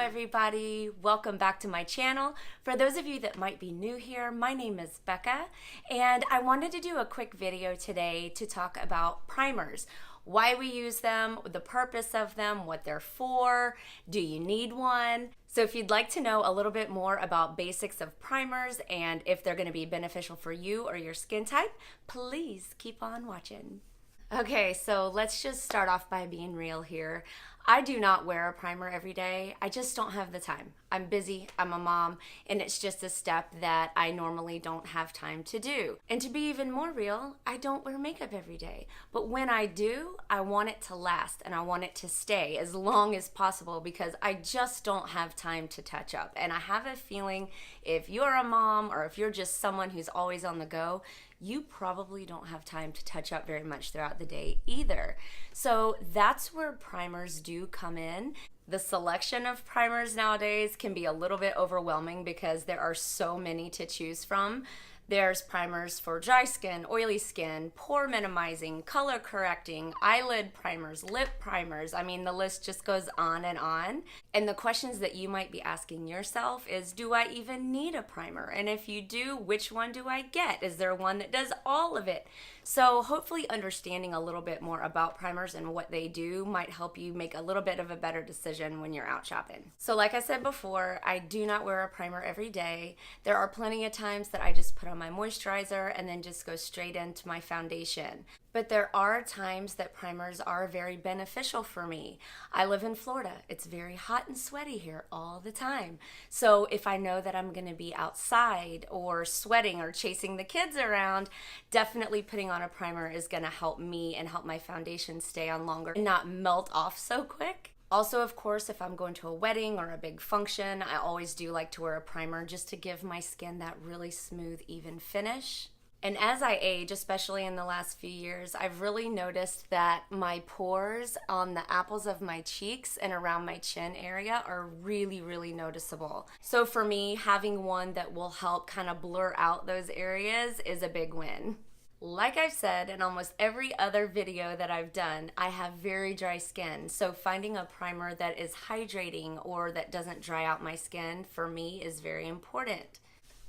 everybody, welcome back to my channel. For those of you that might be new here, my name is Becca and I wanted to do a quick video today to talk about primers. Why we use them, the purpose of them, what they're for, do you need one? So if you'd like to know a little bit more about basics of primers and if they're going to be beneficial for you or your skin type, please keep on watching. Okay, so let's just start off by being real here. I do not wear a primer every day. I just don't have the time. I'm busy, I'm a mom, and it's just a step that I normally don't have time to do. And to be even more real, I don't wear makeup every day. But when I do, I want it to last and I want it to stay as long as possible because I just don't have time to touch up. And I have a feeling if you're a mom or if you're just someone who's always on the go, you probably don't have time to touch up very much throughout the day either. So that's where primers do come in. The selection of primers nowadays can be a little bit overwhelming because there are so many to choose from. There's primers for dry skin, oily skin, pore minimizing, color correcting, eyelid primers, lip primers. I mean, the list just goes on. And the questions that you might be asking yourself is, do I even need a primer? And if you do, which one do I get? Is there one that does all of it? So hopefully understanding a little bit more about primers and what they do might help you make a little bit of a better decision when you're out shopping. So like I said before, I do not wear a primer every day. There are plenty of times that I just put on my moisturizer and then just go straight into my foundation. But there are times that primers are very beneficial for me. I live in Florida. It's very hot and sweaty here all the time. So if I know that I'm going to be outside or sweating or chasing the kids around, definitely putting on a primer is going to help me and help my foundation stay on longer and not melt off so quick. Also, of course, if I'm going to a wedding or a big function, I always do like to wear a primer just to give my skin that really smooth, even finish. And as I age, especially in the last few years, I've really noticed that my pores on the apples of my cheeks and around my chin area are really, really noticeable. So for me, having one that will help kind of blur out those areas is a big win. Like I've said in almost every other video that I've done, I have very dry skin, so finding a primer that is hydrating or that doesn't dry out my skin for me is very important.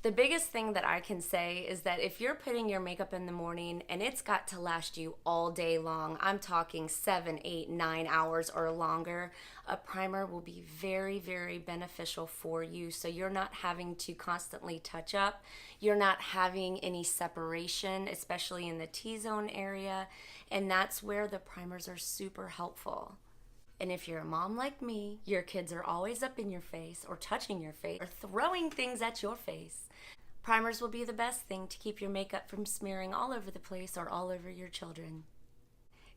The biggest thing that I can say is that if you're putting your makeup in the morning and it's got to last you all day long, I'm talking 7, 8, 9 hours or longer, a primer will be very, very beneficial for you. So you're not having to constantly touch up. You're not having any separation, especially in the T-zone area. And that's where the primers are super helpful. And if you're a mom like me, your kids are always up in your face or touching your face or throwing things at your face. Primers will be the best thing to keep your makeup from smearing all over the place or all over your children.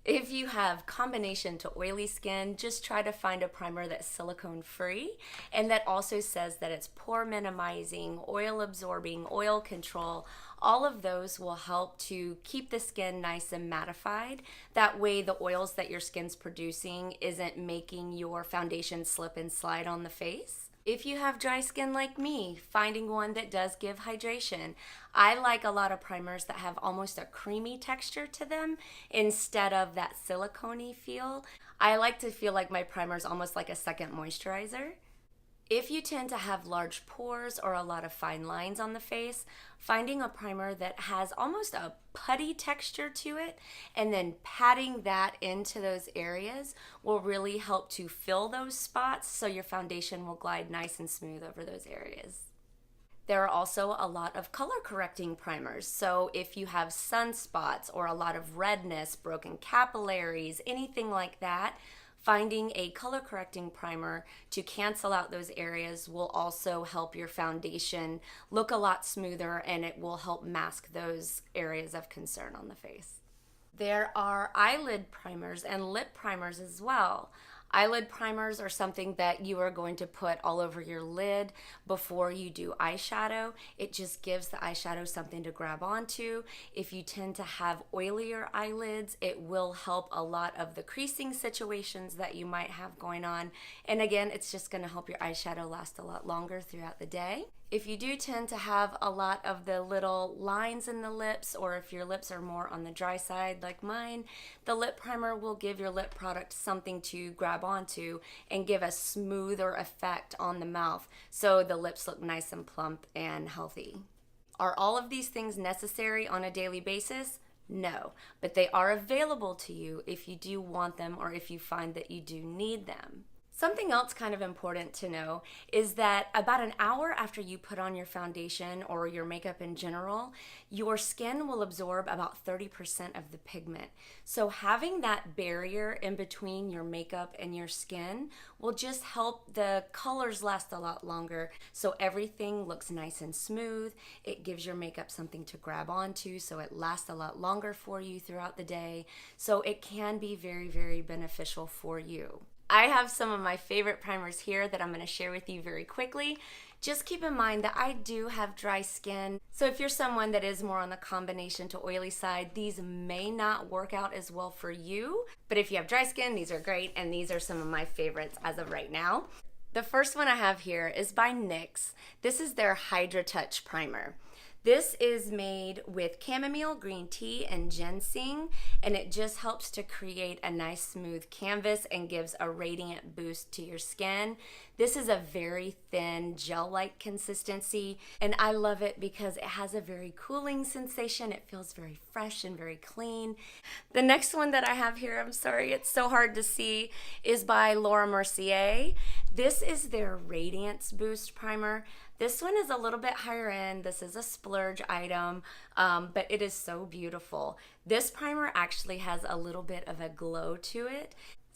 If you have combination to oily skin, just try to find a primer that's silicone free and that also says that it's pore minimizing, oil absorbing, oil control. All of those will help to keep the skin nice and mattified. That way the oils that your skin's producing isn't making your foundation slip and slide on the face. If you have dry skin like me, finding one that does give hydration. I like a lot of primers that have almost a creamy texture to them instead of that silicone-y feel. I like to feel like my primer is almost like a second moisturizer. If you tend to have large pores or a lot of fine lines on the face, finding a primer that has almost a putty texture to it and then patting that into those areas will really help to fill those spots so your foundation will glide nice and smooth over those areas. There are also a lot of color correcting primers. So if you have sunspots or a lot of redness, broken capillaries, anything like that, finding a color correcting primer to cancel out those areas will also help your foundation look a lot smoother and it will help mask those areas of concern on the face. There are eyelid primers and lip primers as well. Eyelid primers are something that you are going to put all over your lid before you do eyeshadow. It just gives the eyeshadow something to grab onto. If you tend to have oilier eyelids, it will help a lot of the creasing situations that you might have going on. And again, it's just going to help your eyeshadow last a lot longer throughout the day. If you do tend to have a lot of the little lines in the lips, or if your lips are more on the dry side like mine, the lip primer will give your lip product something to grab onto and give a smoother effect on the mouth so the lips look nice and plump and healthy. Are all of these things necessary on a daily basis? No, but they are available to you if you do want them or if you find that you do need them. Something else kind of important to know is that about an hour after you put on your foundation or your makeup in general, your skin will absorb about 30% of the pigment. So having that barrier in between your makeup and your skin will just help the colors last a lot longer, so everything looks nice and smooth. It gives your makeup something to grab onto so it lasts a lot longer for you throughout the day. So it can be very, very beneficial for you. I have some of my favorite primers here that I'm going to share with you very quickly. Just keep in mind that I do have dry skin, so if you're someone that is more on the combination to oily side, these may not work out as well for you. But if you have dry skin, these are great, and these are some of my favorites as of right now. The first one I have here is by NYX. This is their Hydra Touch Primer. This is made with chamomile, green tea, and ginseng, and it just helps to create a nice smooth canvas and gives a radiant boost to your skin. This is a very thin gel-like consistency, and I love it because it has a very cooling sensation. It feels very fresh and very clean. The next one that I have here, I'm sorry, it's so hard to see, is by Laura Mercier. This is their Radiance Boost Primer. This one is a little bit higher end. This is a splurge item, but it is so beautiful. This primer actually has a little bit of a glow to it.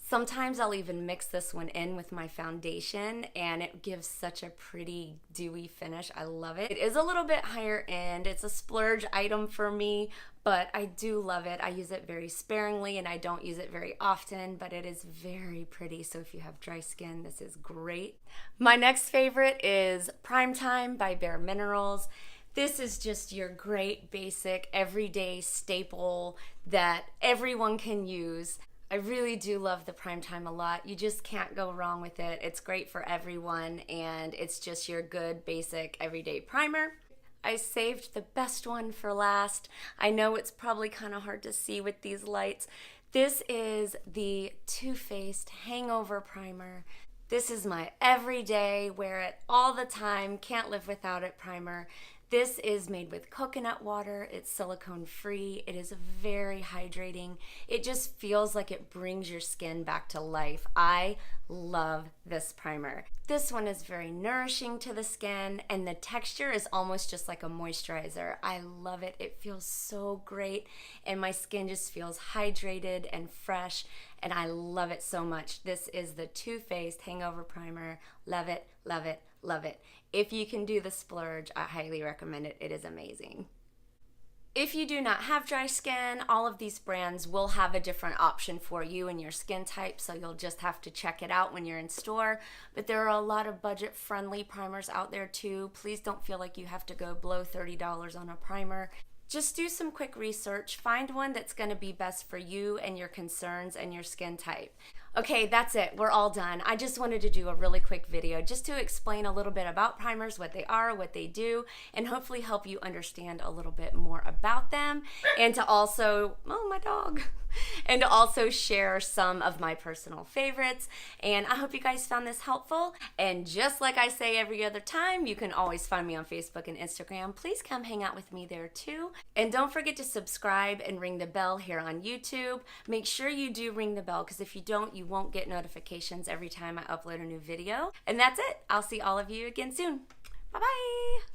Sometimes I'll even mix this one in with my foundation and it gives such a pretty dewy finish. I love it. It is a little bit higher end. It's a splurge item for me, but I do love it. I use it very sparingly and I don't use it very often, but it is very pretty. So if you have dry skin, this is great. My next favorite is Prime Time by Bare Minerals. This is just your great basic everyday staple that everyone can use. I really do love the Prime Time a lot. You just can't go wrong with it. It's great for everyone and it's just your good basic everyday primer. I saved the best one for last. I know it's probably kind of hard to see with these lights. This is the Too Faced Hangover Primer. This is my everyday, wear it all the time, can't live without it primer. This is made with coconut water. It's silicone free. It is very hydrating. It just feels like it brings your skin back to life. I love this primer. This one is very nourishing to the skin and the texture is almost just like a moisturizer. I love it. It feels so great and my skin just feels hydrated and fresh and I love it so much. This is the Too Faced Hangover Primer. Love it, love it, love it. If you can do the splurge, I highly recommend it. It is amazing. If you do not have dry skin, all of these brands will have a different option for you and your skin type, so you'll just have to check it out when you're in store. But there are a lot of budget-friendly primers out there too. Please don't feel like you have to go below $30 on a primer. Just do some quick research. Find one that's going to be best for you and your concerns and your skin type. Okay, that's it. We're all done. I just wanted to do a really quick video just to explain a little bit about primers, what they are, what they do, and hopefully help you understand a little bit more about them and to also, oh, my dog, and to also share some of my personal favorites. And I hope you guys found this helpful. And just like I say every other time, you can always find me on Facebook and Instagram. Please come hang out with me there too. And don't forget to subscribe and ring the bell here on YouTube. Make sure you do ring the bell because if you don't, you won't get notifications every time I upload a new video. And that's it. I'll see all of you again soon. Bye-bye.